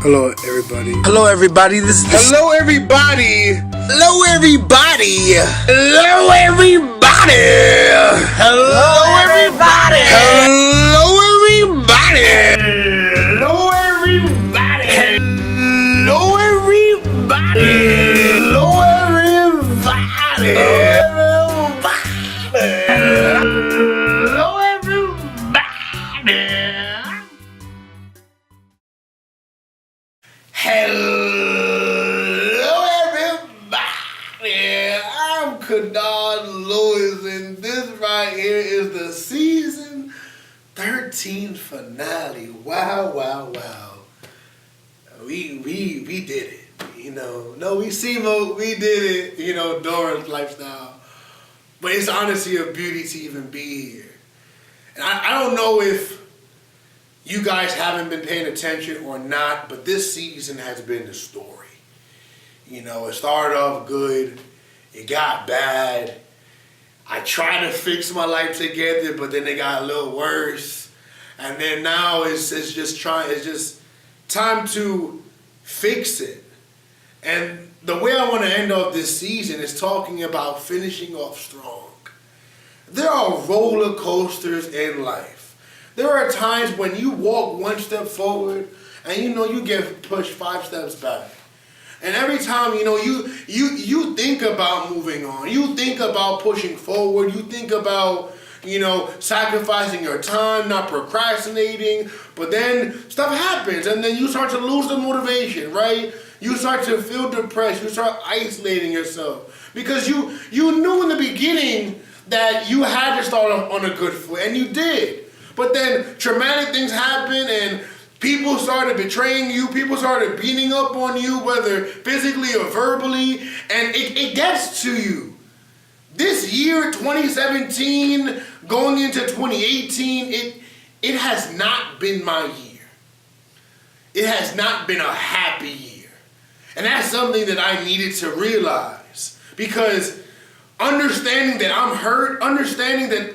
Hello, everybody. Hello, everybody. This is Hello, everybody. Hello, everybody. Hello, everybody. Hello, everybody. Hello, everybody. Hello, everybody. Hello, everybody. Hello, everybody. Hello, everybody. Hello, everybody. I'm Kanard Lewis, and this right here is the season 13 finale. Wow, wow, wow. We did it. We did it. Dora's lifestyle. But it's honestly a beauty to even be here. And I don't know if you guys haven't been paying attention or not, but this season has been the story. It started off good, it got bad. I tried to fix my life together, but then it got a little worse. And then now it's just time to fix it. And the way I want to end off this season is talking about finishing off strong. There are roller coasters in life. There are times when you walk one step forward and you get pushed 5 steps back. And every time you think about moving on, you think about pushing forward, you think about sacrificing your time, not procrastinating, but then stuff happens and then you start to lose the motivation, right? You start to feel depressed, you start isolating yourself because you knew in the beginning that you had to start on a good foot, and you did. But then traumatic things happen and people started betraying you, people started beating up on you, whether physically or verbally, and it gets to you. This year, 2017, going into 2018, it has not been my year. It has not been a happy year. And that's something that I needed to realize, because understanding that I'm hurt, understanding that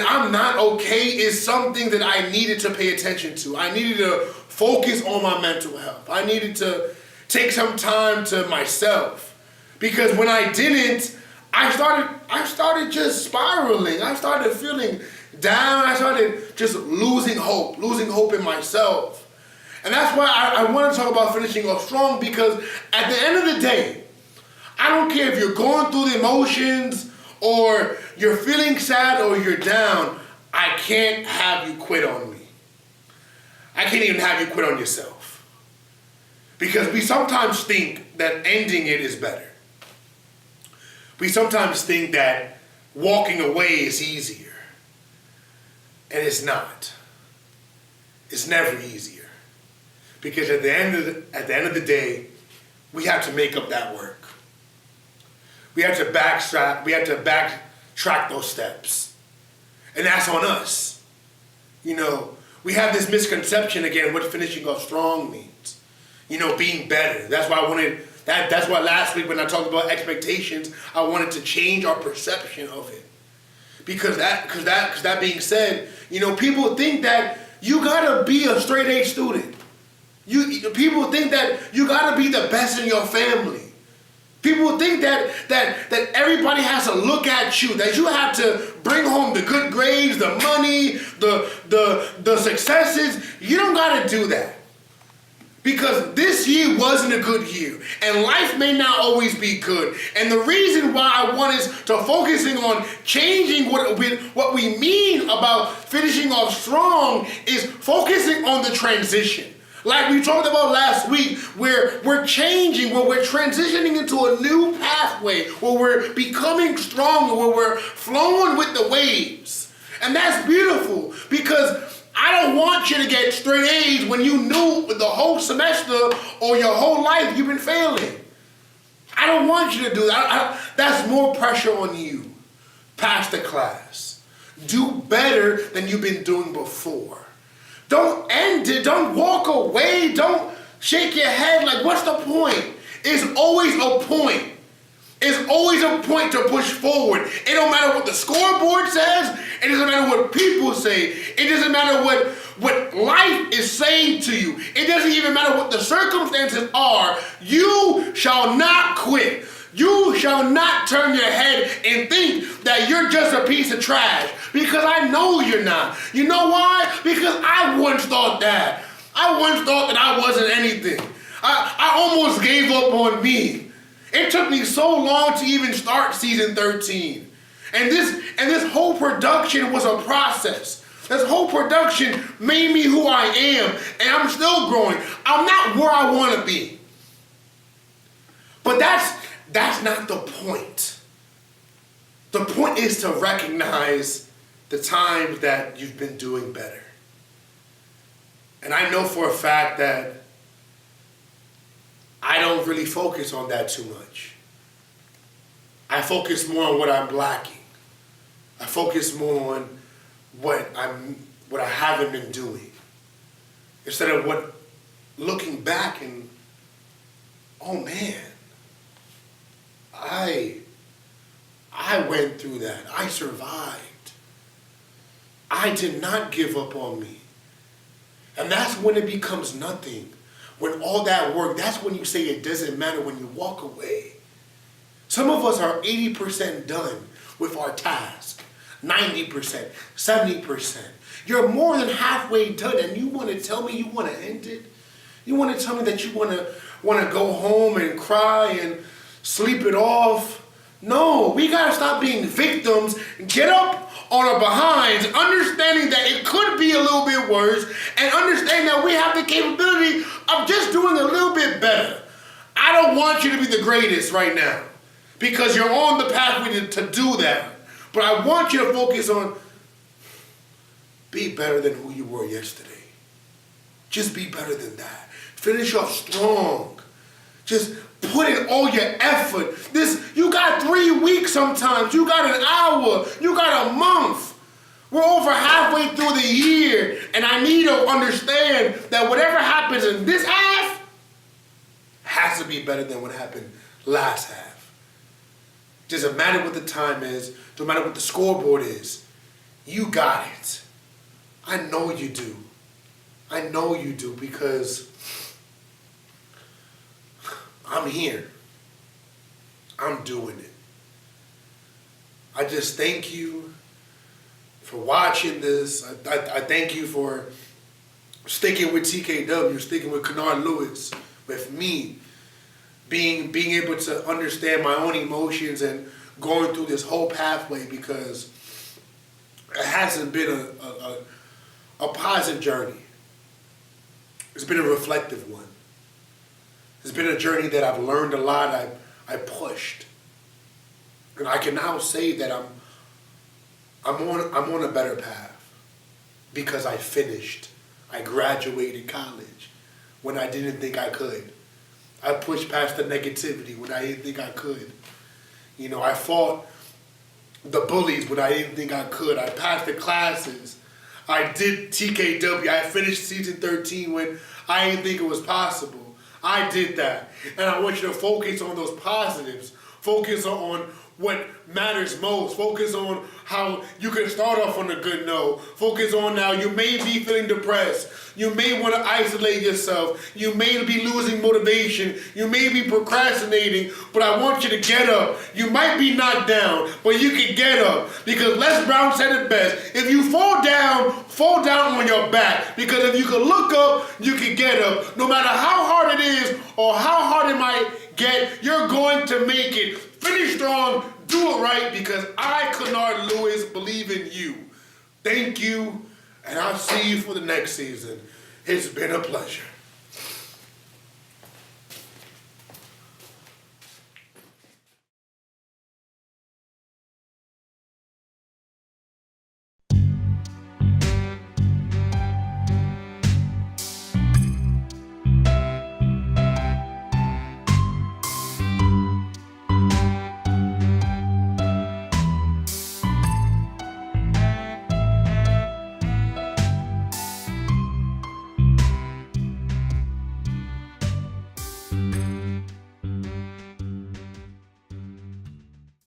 I'm not okay is something that I needed to pay attention to. I needed to focus on my mental health. I needed to take some time to myself, because when I didn't, I started just spiraling. I started feeling down. I started just losing hope in myself. And that's why I want to talk about finishing off strong, because at the end of the day, I don't care if you're going through the emotions or you're feeling sad or you're down, I can't have you quit on me. I can't even have you quit on yourself. Because we sometimes think that ending it is better. We sometimes think that walking away is easier. And it's not. It's never easier. Because at the end of the day, we have to make up that work. We have to backtrack those steps. And that's on us. We have this misconception again what finishing off strong means. Being better. That's why that's why last week when I talked about expectations, I wanted to change our perception of it. Because that being said, people think that you gotta be a straight A student. People think that you gotta be the best in your family. People think that everybody has to look at you, that you have to bring home the good grades, the money, the successes. You don't gotta do that. Because this year wasn't a good year, and life may not always be good. And the reason why I want us to focusing on changing what we mean about finishing off strong is focusing on the transition. Like we talked about last week, where we're changing, where we're transitioning into a new pathway, where we're becoming stronger, where we're flowing with the waves. And that's beautiful, because I don't want you to get straight A's when you knew the whole semester or your whole life you've been failing. I don't want you to do that. That's more pressure on you. Pass the class. Do better than you've been doing before. Don't end it. Don't walk away. Don't shake your head like, what's the point? It's always a point. It's always a point to push forward. It don't matter what the scoreboard says. It doesn't matter what people say. It doesn't matter what what life is saying to you. It doesn't even matter what the circumstances are. You shall not quit. You shall not turn your head and think that you're just a piece of trash, because I know you're not. You know why? Because I once thought that. I once thought that I wasn't anything. I almost gave up on me. It took me so long to even start season 13. And this whole production was a process. This whole production made me who I am, and I'm still growing. I'm not where I want to be. But that's not the point. The point is to recognize the times that you've been doing better. And I know for a fact that I don't really focus on that too much. I focus more on what I'm lacking. I focus more on what I haven't been doing, instead of looking back and, oh man, I went through that. I survived. I did not give up on me. And that's when it becomes nothing. When all that work, that's when you say it doesn't matter, when you walk away. Some of us are 80% done with our task. 90%, 70%. You're more than halfway done, and you want to tell me you want to end it? You want to tell me that you want to go home and cry and sleep it off? No, we got to stop being victims, get up on our behinds, understanding that it could be a little bit worse, and understand that we have the capability of just doing a little bit better. I don't want you to be the greatest right now, because you're on the pathway to do that. But I want you to focus on be better than who you were yesterday. Just be better than that. Finish off strong. Just put in all your effort. You got 3 weeks sometimes. You got an hour. You got a month. We're over halfway through the year. And I need to understand that whatever happens in this half has to be better than what happened last half. Doesn't matter what the time is. Don't matter what the scoreboard is. You got it. I know you do. I know you do, because I'm here. I'm doing it. I just thank you for watching this. I thank you for sticking with TKW, sticking with Kanard Lewis, with me, being able to understand my own emotions and going through this whole pathway, because it hasn't been a positive journey. It's been a reflective one. It's been a journey that I've learned a lot. I pushed, and I can now say that I'm on a better path, because I finished. I graduated college when I didn't think I could. I pushed past the negativity when I didn't think I could. You know, I fought the bullies when I didn't think I could. I passed the classes. I did TKW. I finished season 13 when I didn't think it was possible. I did that. And I want you to focus on those positives. Focus on what matters most. Focus on how you can start off on a good note. Focus on now you may be feeling depressed. You may want to isolate yourself. You may be losing motivation. You may be procrastinating, but I want you to get up. You might be knocked down, but you can get up, because Les Brown said it best. If you fall down on your back, because if you can look up, you can get up. No matter how hard it is or how hard it might get, you're going to make it. Finish strong, do it right, because I, Kanard Lewis, believe in you. Thank you, and I'll see you for the next season. It's been a pleasure.